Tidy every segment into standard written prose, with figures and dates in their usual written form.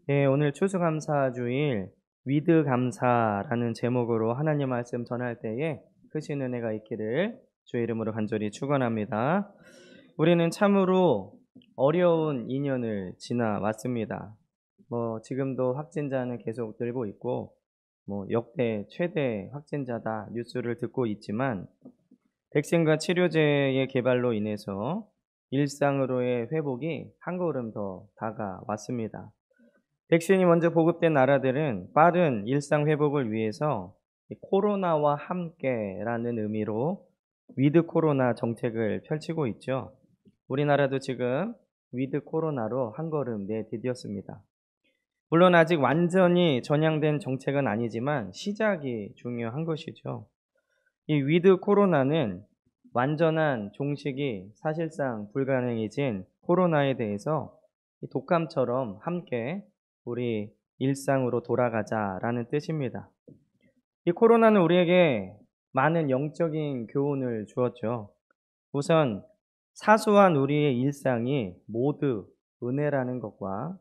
예, 오늘 추수감사주일 위드 감사라는 제목으로 하나님 말씀 전할 때에 크신 은혜가 있기를 주의 이름으로 간절히 축원합니다. 우리는 참으로 어려운 2년을 지나왔습니다. 지금도 확진자는 계속 늘고 있고 역대 최대 확진자다 뉴스를 듣고 있지만 백신과 치료제의 개발로 인해서 일상으로의 회복이 한 걸음 더 다가왔습니다. 백신이 먼저 보급된 나라들은 빠른 일상 회복을 위해서 이 코로나와 함께라는 의미로 위드 코로나 정책을 펼치고 있죠. 우리나라도 지금 위드 코로나로 한 걸음 내디뎠습니다. 물론 아직 완전히 전향된 정책은 아니지만 시작이 중요한 것이죠. 이 위드 코로나는 완전한 종식이 사실상 불가능해진 코로나에 대해서 이 독감처럼 함께 우리 일상으로 돌아가자라는 뜻입니다. 이 코로나는 우리에게 많은 영적인 교훈을 주었죠. 우선 사소한 우리의 일상이 모두 은혜라는 것과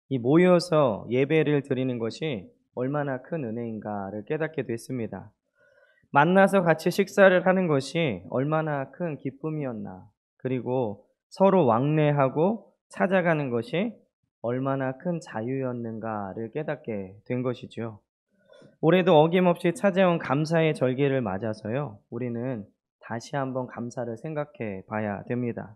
이 모여서 예배를 드리는 것이 얼마나 큰 은혜인가를 깨닫게 됐습니다. 만나서 같이 식사를 하는 것이 얼마나 큰 기쁨이었나. 그리고 서로 왕래하고 찾아가는 것이 얼마나 큰 자유였는가를 깨닫게 된 것이죠. 올해도 어김없이 찾아온 감사의 절기를 맞아서요. 우리는 다시 한번 감사를 생각해 봐야 됩니다.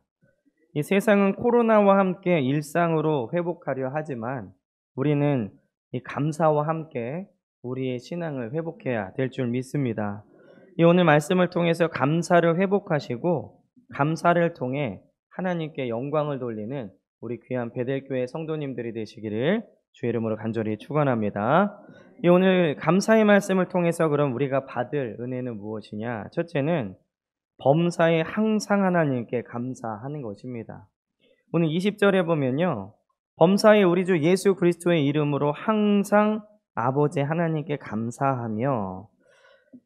이 세상은 코로나와 함께 일상으로 회복하려 하지만 우리는 이 감사와 함께 우리의 신앙을 회복해야 될 줄 믿습니다. 이 오늘 말씀을 통해서 감사를 회복하시고 감사를 통해 하나님께 영광을 돌리는 우리 귀한 베델교회 성도님들이 되시기를 주의 이름으로 간절히 축원합니다. 이 오늘 감사의 말씀을 통해서 그럼 우리가 받을 은혜는 무엇이냐? 첫째는 범사에 항상 하나님께 감사하는 것입니다. 오늘 20절에 보면요. 범사에 우리 주 예수 그리스도의 이름으로 항상 아버지 하나님께 감사하며,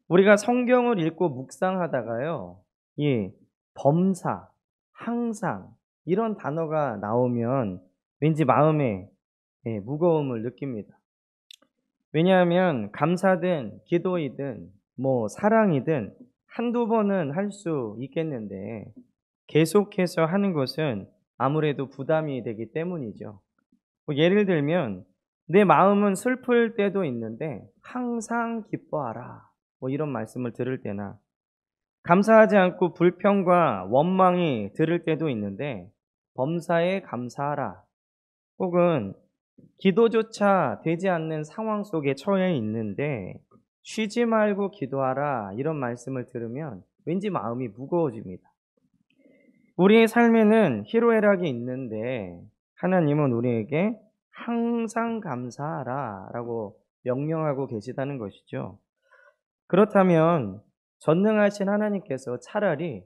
우리가 성경을 읽고 묵상하다가요. 이 범사, 항상 이런 단어가 나오면 왠지 마음에 무거움을 느낍니다. 왜냐하면 감사든 기도이든 사랑이든 한두 번은 할 수 있겠는데 계속해서 하는 것은 아무래도 부담이 되기 때문이죠. 예를 들면 내 마음은 슬플 때도 있는데 항상 기뻐하라. 이런 말씀을 들을 때나 감사하지 않고 불평과 원망이 들을 때도 있는데 범사에 감사하라. 혹은 기도조차 되지 않는 상황 속에 처해 있는데 쉬지 말고 기도하라. 이런 말씀을 들으면 왠지 마음이 무거워집니다. 우리의 삶에는 희로애락이 있는데 하나님은 우리에게 항상 감사하라 라고 명령하고 계시다는 것이죠. 그렇다면 전능하신 하나님께서 차라리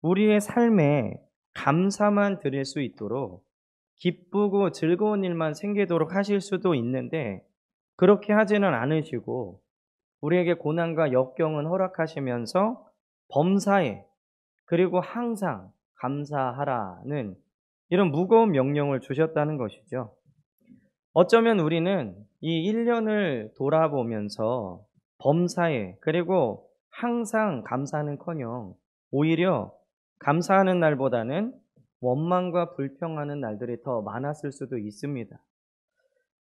우리의 삶에 감사만 드릴 수 있도록 기쁘고 즐거운 일만 생기도록 하실 수도 있는데 그렇게 하지는 않으시고 우리에게 고난과 역경은 허락하시면서 범사에 그리고 항상 감사하라는 이런 무거운 명령을 주셨다는 것이죠. 어쩌면 우리는 이 1년을 돌아보면서 범사에 그리고 항상 감사는커녕 오히려 감사하는 날보다는 원망과 불평하는 날들이 더 많았을 수도 있습니다.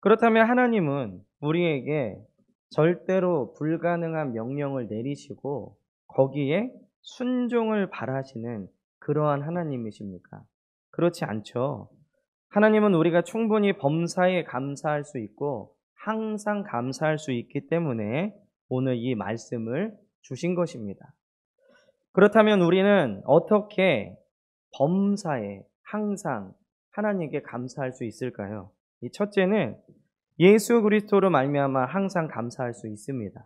그렇다면 하나님은 우리에게 절대로 불가능한 명령을 내리시고 거기에 순종을 바라시는 그러한 하나님이십니까? 그렇지 않죠. 하나님은 우리가 충분히 범사에 감사할 수 있고 항상 감사할 수 있기 때문에 오늘 이 말씀을 주신 것입니다. 그렇다면 우리는 어떻게 범사에 항상 하나님께 감사할 수 있을까요? 이 첫째는 예수 그리스도로 말미암아 항상 감사할 수 있습니다.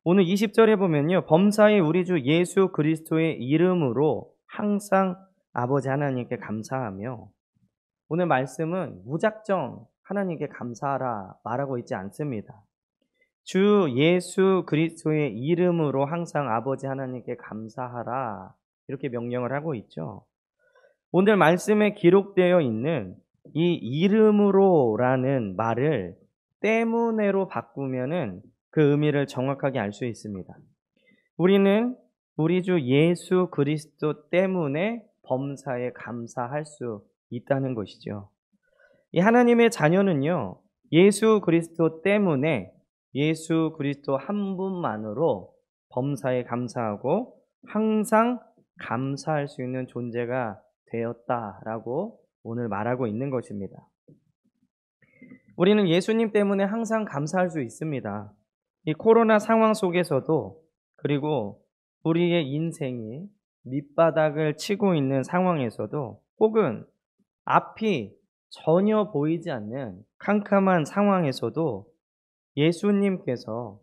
오늘 20절에 보면요. 범사에 우리 주 예수 그리스도의 이름으로 항상 아버지 하나님께 감사하며, 오늘 말씀은 무작정 하나님께 감사하라 말하고 있지 않습니다. 주 예수 그리스도의 이름으로 항상 아버지 하나님께 감사하라 이렇게 명령을 하고 있죠. 오늘 말씀에 기록되어 있는 이 이름으로라는 말을 때문에로 바꾸면은 그 의미를 정확하게 알 수 있습니다. 우리는 우리 주 예수 그리스도 때문에 범사에 감사할 수 있다는 것이죠. 이 하나님의 자녀는요, 예수 그리스도 때문에 예수 그리스도 한 분만으로 범사에 감사하고 항상 감사할 수 있는 존재가 되었다라고 오늘 말하고 있는 것입니다. 우리는 예수님 때문에 항상 감사할 수 있습니다. 이 코로나 상황 속에서도, 그리고 우리의 인생이 밑바닥을 치고 있는 상황에서도, 혹은 앞이 전혀 보이지 않는 캄캄한 상황에서도 예수님께서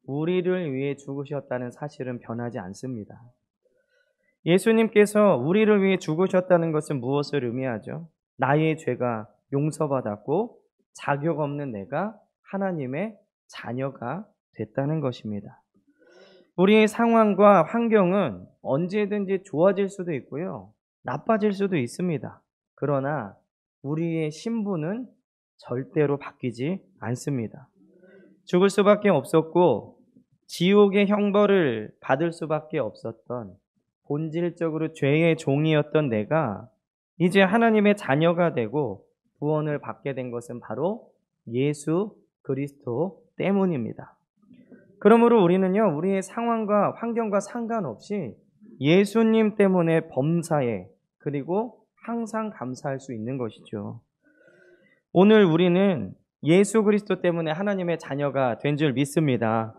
우리를 위해 죽으셨다는 사실은 변하지 않습니다. 예수님께서 우리를 위해 죽으셨다는 것은 무엇을 의미하죠? 나의 죄가 용서받았고 자격 없는 내가 하나님의 자녀가 됐다는 것입니다. 우리의 상황과 환경은 언제든지 좋아질 수도 있고요, 나빠질 수도 있습니다. 그러나 우리의 신분은 절대로 바뀌지 않습니다. 죽을 수밖에 없었고 지옥의 형벌을 받을 수밖에 없었던 본질적으로 죄의 종이었던 내가 이제 하나님의 자녀가 되고 구원을 받게 된 것은 바로 예수 그리스도 때문입니다. 그러므로 우리는요, 우리의 상황과 환경과 상관없이 예수님 때문에 범사에, 그리고 항상 감사할 수 있는 것이죠. 오늘 우리는 예수 그리스도 때문에 하나님의 자녀가 된 줄 믿습니다.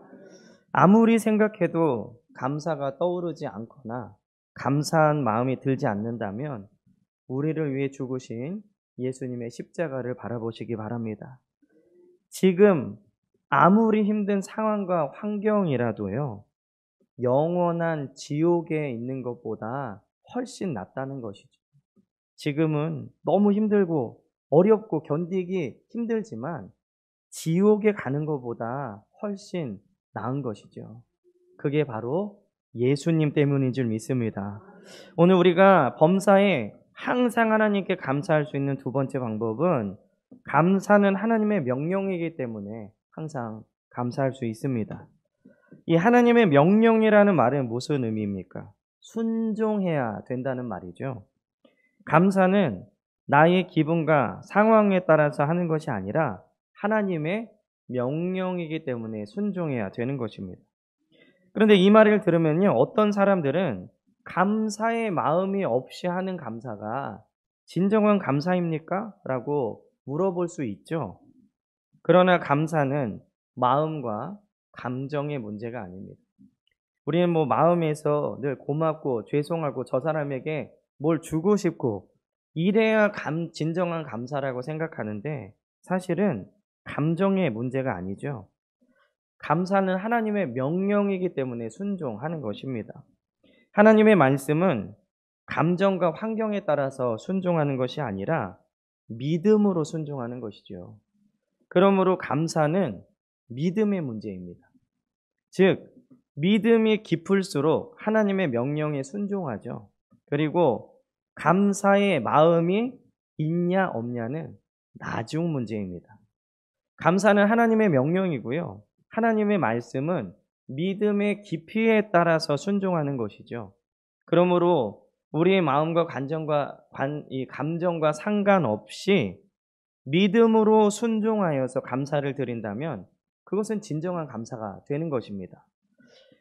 아무리 생각해도 감사가 떠오르지 않거나 감사한 마음이 들지 않는다면 우리를 위해 죽으신 예수님의 십자가를 바라보시기 바랍니다. 지금 아무리 힘든 상황과 환경이라도요, 영원한 지옥에 있는 것보다 훨씬 낫다는 것이죠. 지금은 너무 힘들고 어렵고 견디기 힘들지만 지옥에 가는 것보다 훨씬 나은 것이죠. 그게 바로 예수님 때문인 줄 믿습니다. 오늘 우리가 범사에 항상 하나님께 감사할 수 있는 두 번째 방법은, 감사는 하나님의 명령이기 때문에 항상 감사할 수 있습니다. 이 하나님의 명령이라는 말은 무슨 의미입니까? 순종해야 된다는 말이죠. 감사는 나의 기분과 상황에 따라서 하는 것이 아니라 하나님의 명령이기 때문에 순종해야 되는 것입니다. 그런데 이 말을 들으면요, 어떤 사람들은 감사의 마음이 없이 하는 감사가 진정한 감사입니까? 라고 물어볼 수 있죠. 그러나 감사는 마음과 감정의 문제가 아닙니다. 우리는 마음에서 늘 고맙고 죄송하고 저 사람에게 뭘 주고 싶고 이래야 진정한 감사라고 생각하는데, 사실은 감정의 문제가 아니죠. 감사는 하나님의 명령이기 때문에 순종하는 것입니다. 하나님의 말씀은 감정과 환경에 따라서 순종하는 것이 아니라 믿음으로 순종하는 것이죠. 그러므로 감사는 믿음의 문제입니다. 즉, 믿음이 깊을수록 하나님의 명령에 순종하죠. 그리고 감사의 마음이 있냐 없냐는 나중 문제입니다. 감사는 하나님의 명령이고요, 하나님의 말씀은 믿음의 깊이에 따라서 순종하는 것이죠. 그러므로 우리의 마음과 감정과 상관없이 믿음으로 순종하여서 감사를 드린다면 그것은 진정한 감사가 되는 것입니다.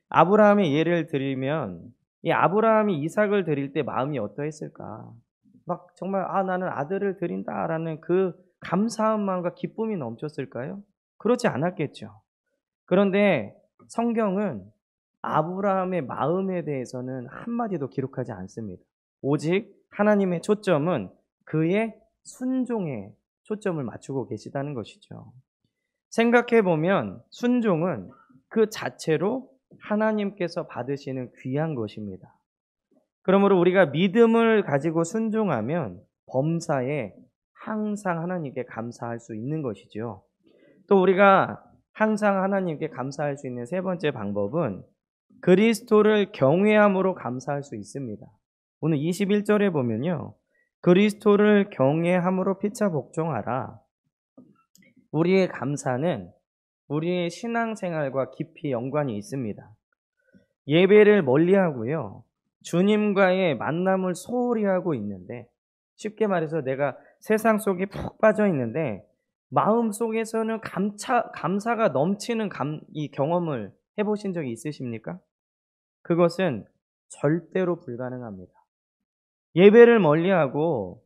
아브라함의 예를 들면, 이 아브라함이 이삭을 드릴 때 마음이 어떠했을까? 정말 나는 아들을 드린다라는 그 감사한 마음과 기쁨이 넘쳤을까요? 그렇지 않았겠죠. 그런데 성경은 아브라함의 마음에 대해서는 한마디도 기록하지 않습니다. 오직 하나님의 초점은 그의 순종에 초점을 맞추고 계시다는 것이죠. 생각해보면 순종은 그 자체로 하나님께서 받으시는 귀한 것입니다. 그러므로 우리가 믿음을 가지고 순종하면 범사에 항상 하나님께 감사할 수 있는 것이죠. 또 우리가 항상 하나님께 감사할 수 있는 세 번째 방법은 그리스도를 경외함으로 감사할 수 있습니다. 오늘 21절에 보면요, 그리스도를 경외함으로 피차 복종하라. 우리의 감사는 우리의 신앙생활과 깊이 연관이 있습니다. 예배를 멀리하고요, 주님과의 만남을 소홀히 하고 있는데, 쉽게 말해서 내가 세상 속에 푹 빠져 있는데 마음 속에서는 감사가 넘치는 이 경험을 해보신 적이 있으십니까? 그것은 절대로 불가능합니다. 예배를 멀리하고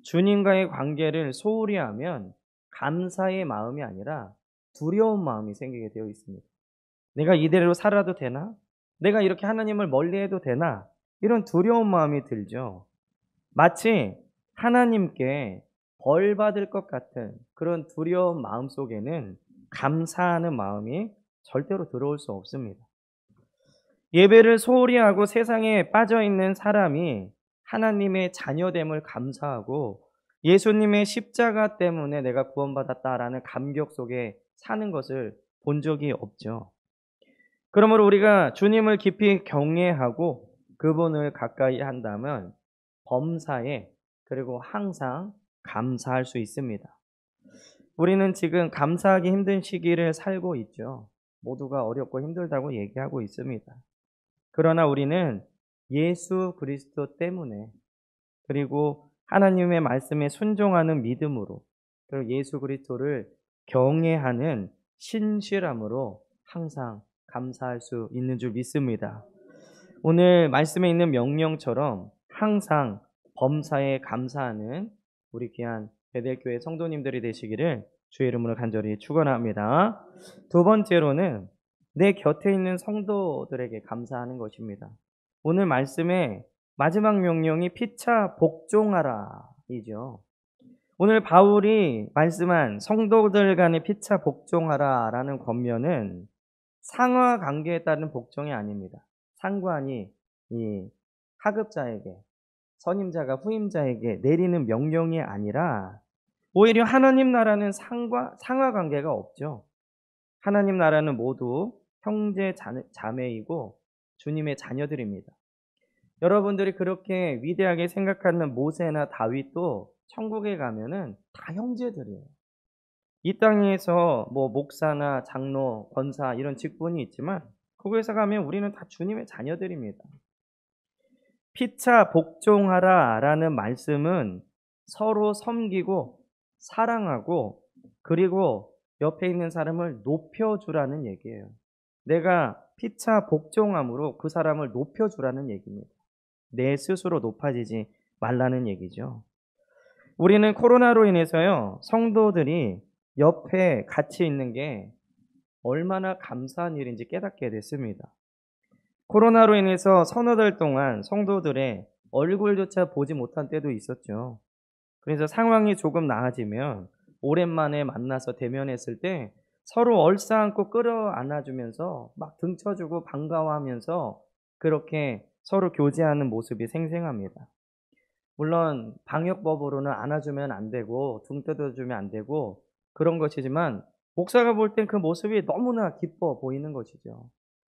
주님과의 관계를 소홀히 하면 감사의 마음이 아니라 두려운 마음이 생기게 되어 있습니다. 내가 이대로 살아도 되나? 내가 이렇게 하나님을 멀리해도 되나? 이런 두려운 마음이 들죠. 마치 하나님께 벌 받을 것 같은 그런 두려운 마음 속에는 감사하는 마음이 절대로 들어올 수 없습니다. 예배를 소홀히 하고 세상에 빠져 있는 사람이 하나님의 자녀됨을 감사하고 예수님의 십자가 때문에 내가 구원받았다라는 감격 속에 사는 것을 본 적이 없죠. 그러므로 우리가 주님을 깊이 경외하고 그분을 가까이 한다면 범사에, 그리고 항상 감사할 수 있습니다. 우리는 지금 감사하기 힘든 시기를 살고 있죠. 모두가 어렵고 힘들다고 얘기하고 있습니다. 그러나 우리는 예수 그리스도 때문에, 그리고 하나님의 말씀에 순종하는 믿음으로, 그리고 예수 그리스도를 경외하는 신실함으로 항상 감사할 수 있는 줄 믿습니다. 오늘 말씀에 있는 명령처럼 항상 범사에 감사하는 우리 귀한 베델교회 성도님들이 되시기를 주의 이름으로 간절히 축원합니다. 두 번째로는 내 곁에 있는 성도들에게 감사하는 것입니다. 오늘 말씀의 마지막 명령이 피차 복종하라 이죠. 오늘 바울이 말씀한 성도들 간의 피차 복종하라 라는 권면은 상하 관계에 따른 복종이 아닙니다. 상관이 이 하급자에게, 선임자가 후임자에게 내리는 명령이 아니라 오히려 하나님 나라는 상하 관계가 없죠. 하나님 나라는 모두 형제 자매이고 주님의 자녀들입니다. 여러분들이 그렇게 위대하게 생각하는 모세나 다윗도 천국에 가면은 다 형제들이에요. 이 땅에서 뭐 목사나 장로, 권사 이런 직분이 있지만 거기에서 가면 우리는 다 주님의 자녀들입니다. 피차 복종하라 라는 말씀은 서로 섬기고 사랑하고 그리고 옆에 있는 사람을 높여주라는 얘기예요. 내가 피차 복종함으로 그 사람을 높여주라는 얘기입니다. 내 스스로 높아지지 말라는 얘기죠. 우리는 코로나로 인해서요, 성도들이 옆에 같이 있는 게 얼마나 감사한 일인지 깨닫게 됐습니다. 코로나로 인해서 서너 달 동안 성도들의 얼굴조차 보지 못한 때도 있었죠. 그래서 상황이 조금 나아지면 오랜만에 만나서 대면했을 때 서로 얼싸안고 끌어안아주면서 막 등쳐주고 반가워하면서 그렇게 서로 교제하는 모습이 생생합니다. 물론 방역법으로는 안아주면 안 되고 등 뜯어주면 안 되고 그런 것이지만 목사가 볼 땐 그 모습이 너무나 기뻐 보이는 것이죠.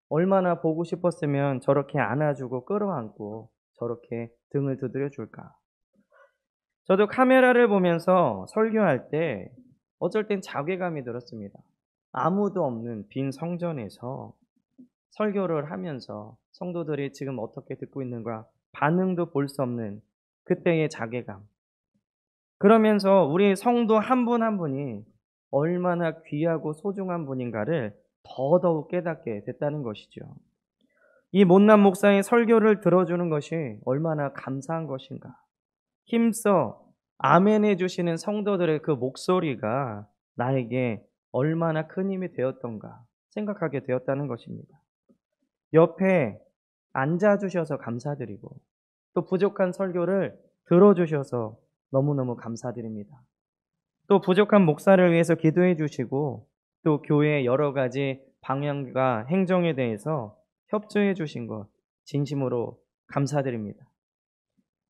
얼마나 보고 싶었으면 저렇게 안아주고 끌어안고 저렇게 등을 두드려 줄까. 저도 카메라를 보면서 설교할 때 어쩔 땐 자괴감이 들었습니다. 아무도 없는 빈 성전에서 설교를 하면서 성도들이 지금 어떻게 듣고 있는가 반응도 볼 수 없는 그때의 자괴감. 그러면서 우리 성도 한 분 한 분이 얼마나 귀하고 소중한 분인가를 더더욱 깨닫게 됐다는 것이죠. 이 못난 목사의 설교를 들어주는 것이 얼마나 감사한 것인가. 힘써 아멘해 주시는 성도들의 그 목소리가 나에게 얼마나 큰 힘이 되었던가 생각하게 되었다는 것입니다. 옆에 앉아주셔서 감사드리고 또 부족한 설교를 들어주셔서 너무너무 감사드립니다. 또 부족한 목사를 위해서 기도해 주시고 또 교회의 여러 가지 방향과 행정에 대해서 협조해 주신 것 진심으로 감사드립니다.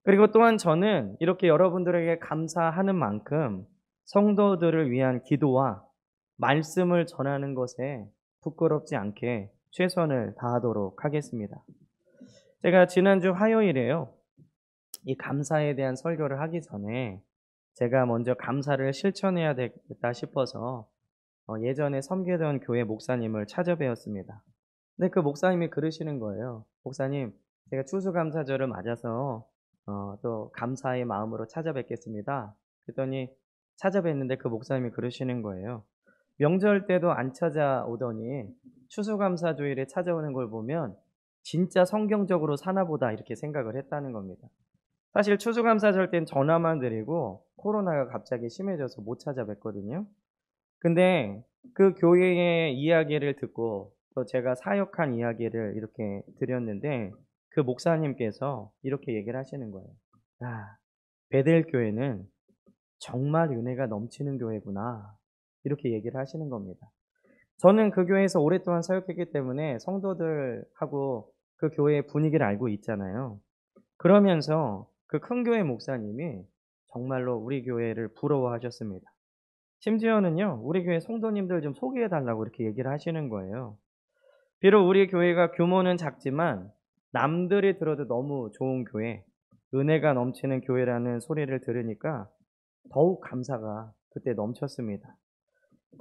그리고 또한 저는 이렇게 여러분들에게 감사하는 만큼 성도들을 위한 기도와 말씀을 전하는 것에 부끄럽지 않게 최선을 다하도록 하겠습니다. 제가 지난주 화요일에요, 이 감사에 대한 설교를 하기 전에 제가 먼저 감사를 실천해야 되겠다 싶어서 예전에 섬기던 교회 목사님을 찾아뵈었습니다. 근데 그 목사님이 그러시는 거예요. "목사님, 제가 추수감사절을 맞아서 또 감사의 마음으로 찾아뵙겠습니다." 그랬더니 찾아뵀는데 그 목사님이 그러시는 거예요. "명절 때도 안 찾아오더니 추수감사주일에 찾아오는 걸 보면 진짜 성경적으로 사나 보다." 이렇게 생각을 했다는 겁니다. 사실 추수감사절 땐 전화만 드리고 코로나가 갑자기 심해져서 못 찾아뵀거든요. 근데 그 교회의 이야기를 듣고 또 제가 사역한 이야기를 이렇게 드렸는데 그 목사님께서 이렇게 얘기를 하시는 거예요. "야, 베델 교회는 정말 은혜가 넘치는 교회구나." 이렇게 얘기를 하시는 겁니다. 저는 그 교회에서 오랫동안 사역했기 때문에 성도들하고 그 교회의 분위기를 알고 있잖아요. 그러면서 그 큰 교회 목사님이 정말로 우리 교회를 부러워하셨습니다. 심지어는요, 우리 교회 성도님들 좀 소개해 달라고 이렇게 얘기를 하시는 거예요. 비록 우리 교회가 규모는 작지만 남들이 들어도 너무 좋은 교회, 은혜가 넘치는 교회라는 소리를 들으니까 더욱 감사가 그때 넘쳤습니다.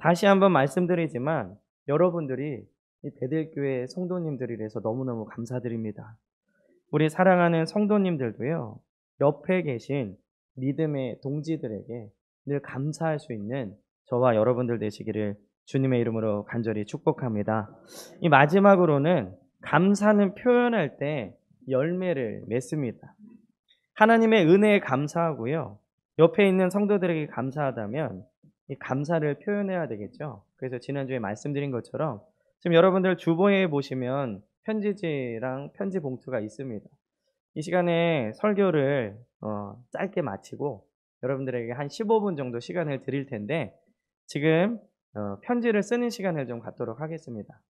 다시 한번 말씀드리지만 여러분들이 이 베델교회 성도님들이라서 너무너무 감사드립니다. 우리 사랑하는 성도님들도요, 옆에 계신 믿음의 동지들에게 늘 감사할 수 있는 저와 여러분들 되시기를 주님의 이름으로 간절히 축복합니다. 이 마지막으로는 감사는 표현할 때 열매를 맺습니다. 하나님의 은혜에 감사하고요. 옆에 있는 성도들에게 감사하다면 이 감사를 표현해야 되겠죠. 그래서 지난주에 말씀드린 것처럼 지금 여러분들 주보에 보시면 편지지랑 편지 봉투가 있습니다. 이 시간에 설교를 짧게 마치고 여러분들에게 한 15분 정도 시간을 드릴 텐데 지금 편지를 쓰는 시간을 좀 갖도록 하겠습니다.